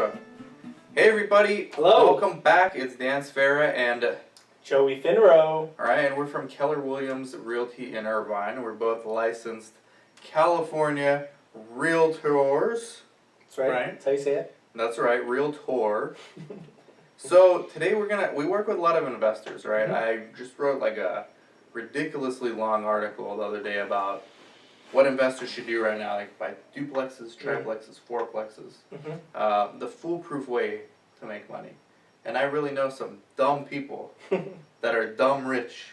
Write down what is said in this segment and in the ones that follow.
Okay. Hey everybody. Hello. Welcome back. It's Dan Sfera and Joey Finrow. Alright, and we're from Keller Williams Realty in Irvine. We're both licensed California realtors. That's right. Right. That's how you say it. That's right, realtor. So today we work with a lot of investors, right? I just wrote like a ridiculously long article the other day about what investors should do right now, like buy duplexes, triplexes, fourplexes, the foolproof way to make money. And I really know some dumb people that are dumb rich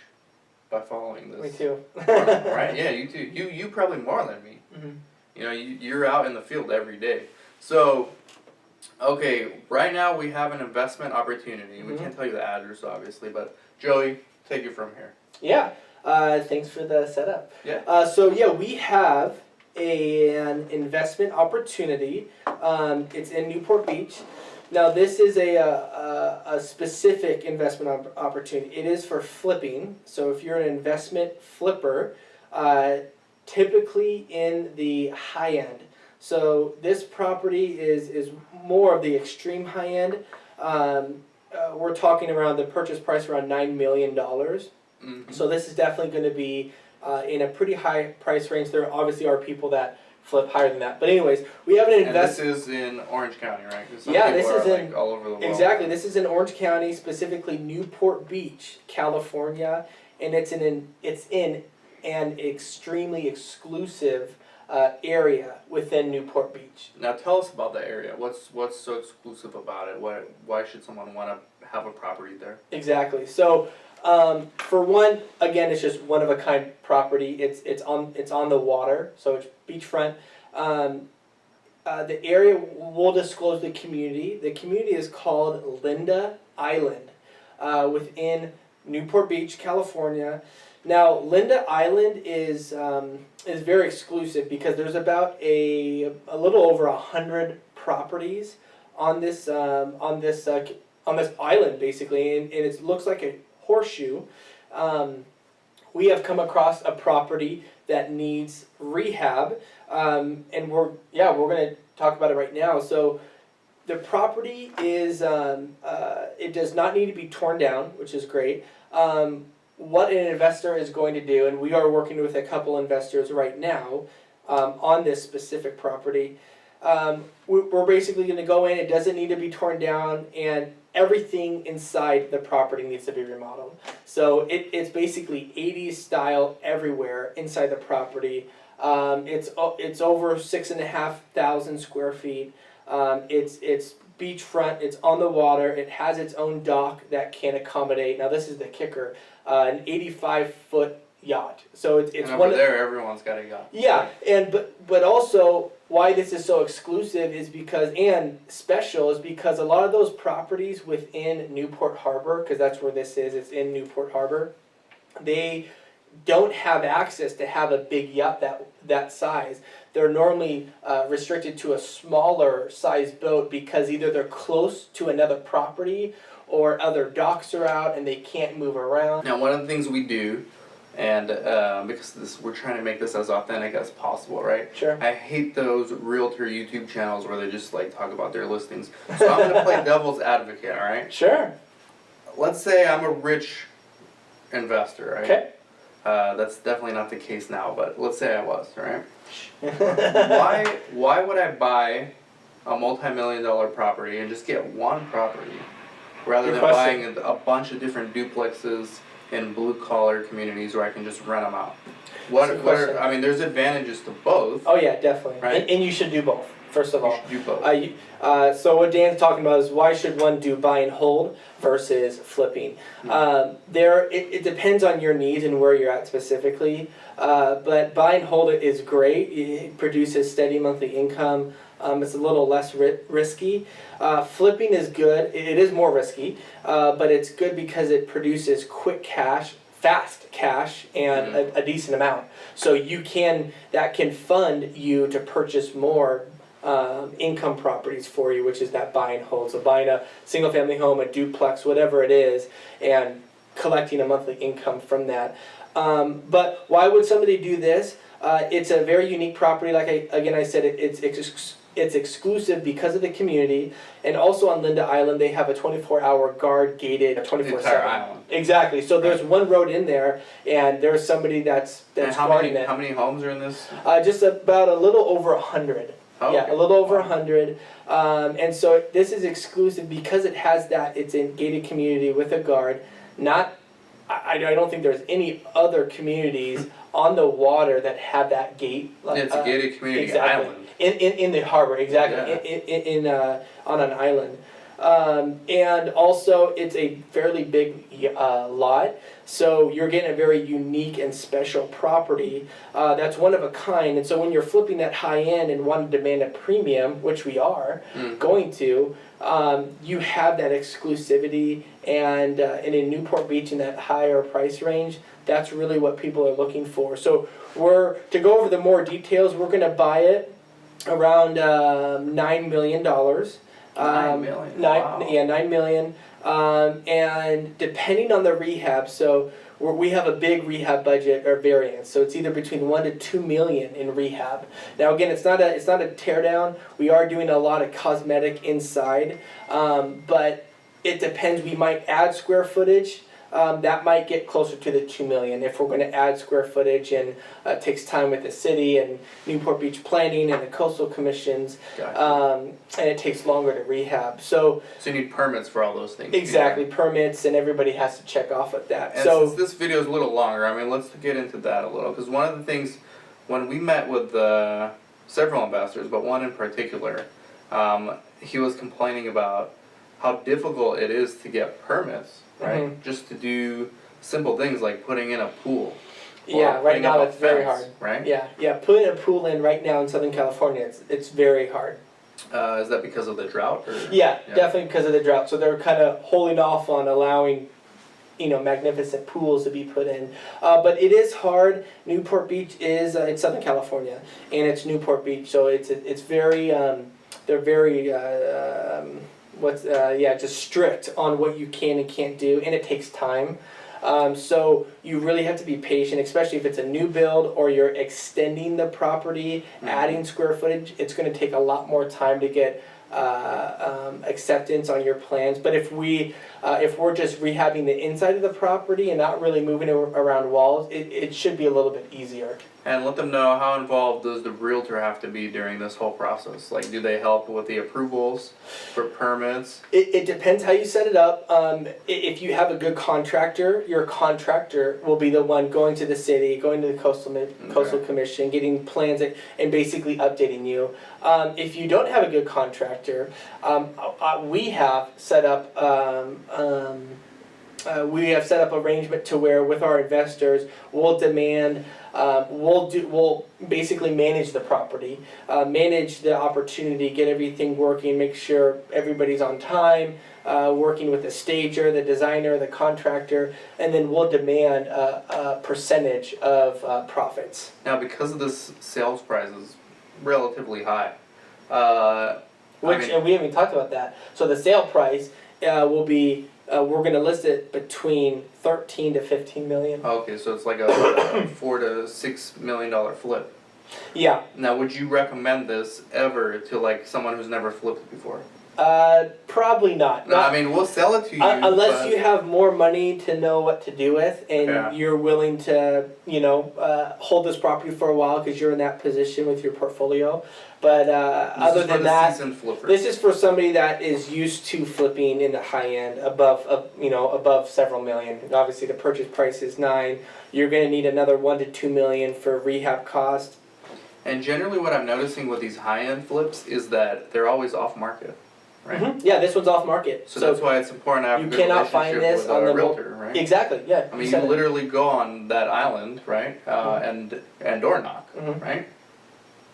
by following this. Me too. Right? Yeah, you too. You probably more than me. You know, you're out in the field every day. So, okay, right now we have an investment opportunity. We can't tell you the address, obviously, but Joey, take it from here. Yeah. Thanks for the setup. Yeah. So yeah, we have an investment opportunity. It's in Newport Beach. Now this is a specific investment opportunity. It is for flipping. So if you're an investment flipper, typically in the high end. So this property is more of the extreme high end. We're talking around the purchase price around $9 million. So this is definitely going to be in a pretty high price range. There obviously are people that flip higher than that. But anyways, we have an investment. And this is in Orange County, right? Yeah, this is in all over the world. Exactly. This is in Orange County, specifically Newport Beach, California, and it's in an extremely exclusive area within Newport Beach. Now tell us about the area. What's so exclusive about it? Why should someone want to have a property there? Exactly. So for one, again, it's just one of a kind property. It's on the water, so it's beachfront. The area, we'll disclose the community. The community is called Linda Island, within Newport Beach, California. Now, Linda Island is very exclusive because there's about a little over 100 properties on this island, basically, and it looks like a horseshoe. We have come across a property that needs rehab, and we're going to talk about it right now. So the property is it does not need to be torn down, which is great. What an investor is going to do, and we are working with a couple investors right now on this specific property. We're basically going to go in. It doesn't need to be torn down, and everything inside the property needs to be remodeled. So it's basically 80s style everywhere inside the property. It's over 6,500 square feet. It's beachfront. It's on the water. It has its own dock that can accommodate. Now this is the kicker: an 85-foot yacht. So it's and over there, everyone's got a yacht. Yeah, and but also why this is so exclusive is because, and special, is because a lot of those properties within Newport Harbor, because that's where this is, it's in Newport Harbor, they don't have access to have a big yacht that size. They're normally restricted to a smaller size boat because either they're close to another property or other docks are out and they can't move around. Now, one of the things we do, and because we're trying to make this as authentic as possible, right? Sure. I hate those realtor YouTube channels where they just like talk about their listings. So I'm going to play devil's advocate, all right? Sure. Let's say I'm a rich investor, right? Okay. That's definitely not the case now, but let's say I was, right? Why would I buy a multi-million-dollar property and just get one property rather than buying a bunch of different duplexes in blue-collar communities where I can just rent them out? I mean, there's advantages to both. Oh yeah, definitely. Right? And you should do both, first of all. You should do both. So what Dan's talking about is why should one do buy and hold versus flipping? It depends on your needs and where you're at specifically. But buy and hold it is great. It produces steady monthly income. It's a little less risky. Flipping is good. It is more risky, but it's good because it produces quick cash, fast cash, and a decent amount. So that can fund you to purchase more income properties for you, which is that buy and hold. So buying a single family home, a duplex, whatever it is, and collecting a monthly income from that. But why would somebody do this? It's a very unique property. Like I said, it's exclusive because of the community, and also on Linda Island they have a 24-hour guard gated 24/7. Entire island. Exactly. So there's one road in there, and there's somebody that's And guarding it. how many homes are in this? Just about a little over 100. Oh, Yeah, okay. a little over 100. And so this is exclusive because it has that. It's a gated community with a guard. I don't think there's any other communities on the water that have that gate. It's a gated community exactly. island. In the harbor, exactly. Yeah. On an island. And also it's a fairly big lot, so you're getting a very unique and special property that's one of a kind. And so when you're flipping that high end and want to demand a premium, which we are going to, you have that exclusivity, and in Newport Beach in that higher price range, that's really what people are looking for. So to go over the more details, we're going to buy it around $9 million. $9 million. Wow. Yeah, $9 million. And depending on the rehab, so we have a big rehab budget or variance, so it's either between $1 to $2 million in rehab. Now again, it's not a tear down. We are doing a lot of cosmetic inside, but it depends. We might add square footage. That might get closer to the $2 million if we're going to add square footage, and it takes time with the city and Newport Beach planning and the coastal commissions, Gotcha. and it takes longer to rehab. So you need permits for all those things. exactly, permits, and everybody has to check off with that. And so since this video is a little longer, I mean, let's get into that a little, because one of the things when we met with several investors, but one in particular, he was complaining about how difficult it is to get permits. Right, just to do simple things like putting in a pool. Yeah, right now it's very hard. Right. Yeah, putting a pool in right now in Southern California, it's very hard. Is that because of the drought? Or? Yeah, definitely because of the drought. So they're kind of holding off on allowing, magnificent pools to be put in. But it is hard. Newport Beach is it's Southern California, and it's Newport Beach, so it's very they're very. Just strict on what you can and can't do, and it takes time. So you really have to be patient, especially if it's a new build or you're extending the property, adding square footage. It's going to take a lot more time to get acceptance on your plans. But if we're just rehabbing the inside of the property and not really moving around walls, it should be a little bit easier. And let them know, how involved does the realtor have to be during this whole process? Like, do they help with the approvals for permits? It depends how you set it up. If you have a good contractor, your contractor will be the one going to the city, going to the coastal commission, getting plans and basically updating you. If you don't have a good contractor, we have set up arrangement to where with our investors we'll demand. We'll basically manage the property, manage the opportunity, get everything working, make sure everybody's on time, working with the stager, the designer, the contractor, and then we'll demand a percentage of profits. Now, because of this sales price is relatively high, and we haven't even talked about that. So the sale price will be. We're going to list it between $13 to $15 million. Okay, so it's like a $4 to $6 million flip. Yeah. Now, would you recommend this ever to like someone who's never flipped before? Probably not. No, I mean, we'll sell it to you. Unless you have more money to know what to do with, and you're willing to, hold this property for a while because you're in that position with your portfolio. But other than that, this is for somebody that is used to flipping in the high end, above several million. Obviously, the purchase price is $9 million. You're going to need another $1 to $2 million for rehab cost. And generally, what I'm noticing with these high-end flips is that they're always off market. Right? Mm-hmm. Yeah, this one's off market. So that's why it's important to have a good relationship with a realtor, right? Exactly, yeah. I mean, you literally go on that island, right, and door knock, right?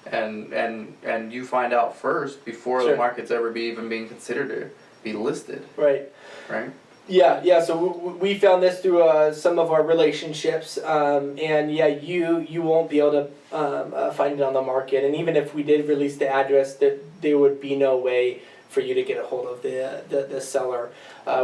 And you find out first before the market's ever even being considered to be listed. Right. Right? Yeah, so we found this through some of our relationships, and you won't be able to find it on the market, and even if we did release the address, there would be no way for you to get a hold of the seller,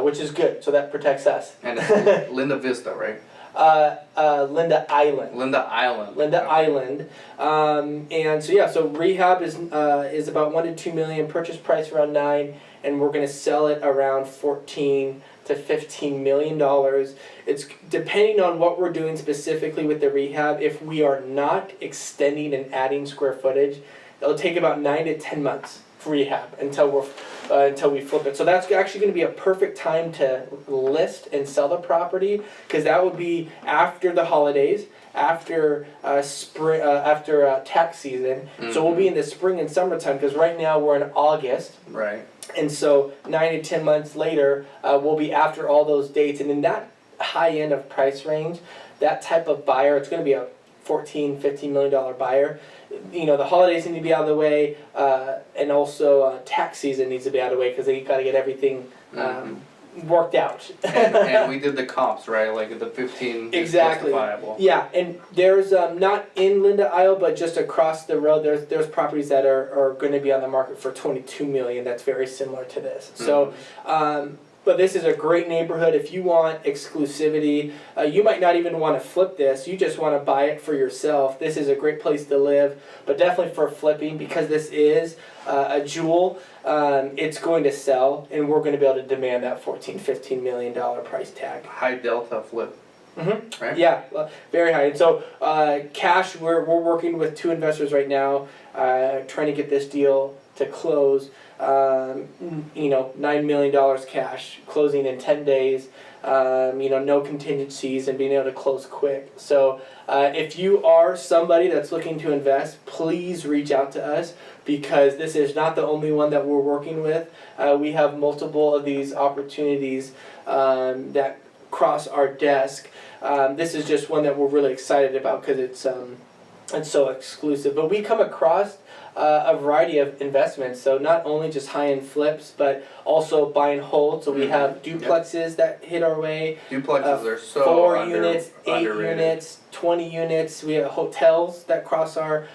which is good, so that protects us. And it's Linda Vista, right? Linda Island. Linda Island. Linda Island. And so so rehab is about 1 to 2 million, purchase price around 9, and we're going to sell it around 14 to 15 million dollars. It's depending on what we're doing specifically with the rehab. If we are not extending and adding square footage, it'll take about 9 to 10 months for rehab until we flip it. So that's actually going to be a perfect time to list and sell the property, because that would be after the holidays, after spring, after tax season. Mm-hmm. So we'll be in the spring and summertime, because right now we're in August. Right. And so 9 to 10 months later, we'll be after all those dates. And in that high end of price range, that type of buyer, it's going to be a $14-15 million buyer. You know, the holidays need to be out of the way, and also tax season needs to be out of the way, because they got to get everything worked out. and we did the comps, right? Like the 15 exactly. is justifiable. Yeah, and there's not in Linda Isle, but just across the road, there's properties that are going to be on the market for 22 million. That's very similar to this. So. But this is a great neighborhood. If you want exclusivity, you might not even want to flip this. You just want to buy it for yourself. This is a great place to live, but definitely for flipping, because this is a jewel. It's going to sell, and we're going to be able to demand that $14-15 million price tag. High delta flip. Mm-hmm. Right? Yeah, very high. And so cash, we're working with 2 investors right now, trying to get this deal to close. $9 million cash, closing in 10 days, no contingencies, and being able to close quick. So if you are somebody that's looking to invest, please reach out to us, because this is not the only one that we're working with. We have multiple of these opportunities that cross our desk. This is just one that we're really excited about, because it's so exclusive. But we come across a variety of investments, so not only just high-end flips, but also buy and hold. So we have duplexes that hit our way. Duplexes are so 4 units, 8 underrated. units, 20 units. We have hotels that cross our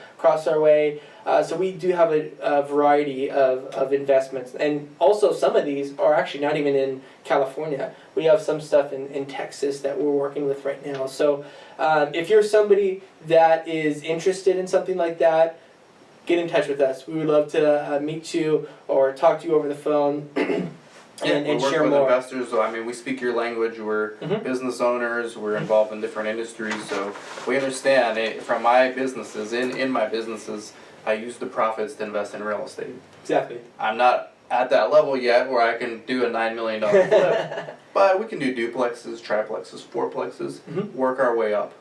way. So we do have a variety of investments, and also some of these are actually not even in California. We have some stuff in Texas that we're working with right now. So if you're somebody that is interested in something like that, get in touch with us. We would love to meet you or talk to you over the phone and share with more. investors. So, I mean, we speak your language. We're business owners. We're involved in different industries, so we understand it. From my businesses, in my businesses, I use the profits to invest in real estate. Exactly. I'm not at that level yet where I can do a $9 million flip, but we can do duplexes, triplexes, fourplexes, work our way up.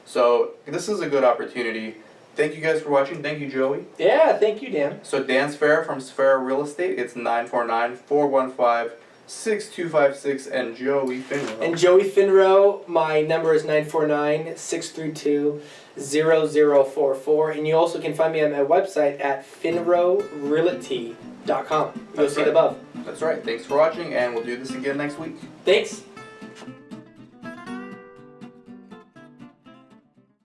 So this is a good opportunity. Thank you guys for watching. Thank you, Joey. Yeah, thank you, Dan. So Dan Sfera from Sfera Real Estate. It's 949-415-6256, and Joey Finrow. And Joey Finrow, my number is 949-632-0044. And you also can find me on my website at finrowrealty.com. You'll see it above. That's right. Thanks for watching, and we'll do this again next week. Thanks.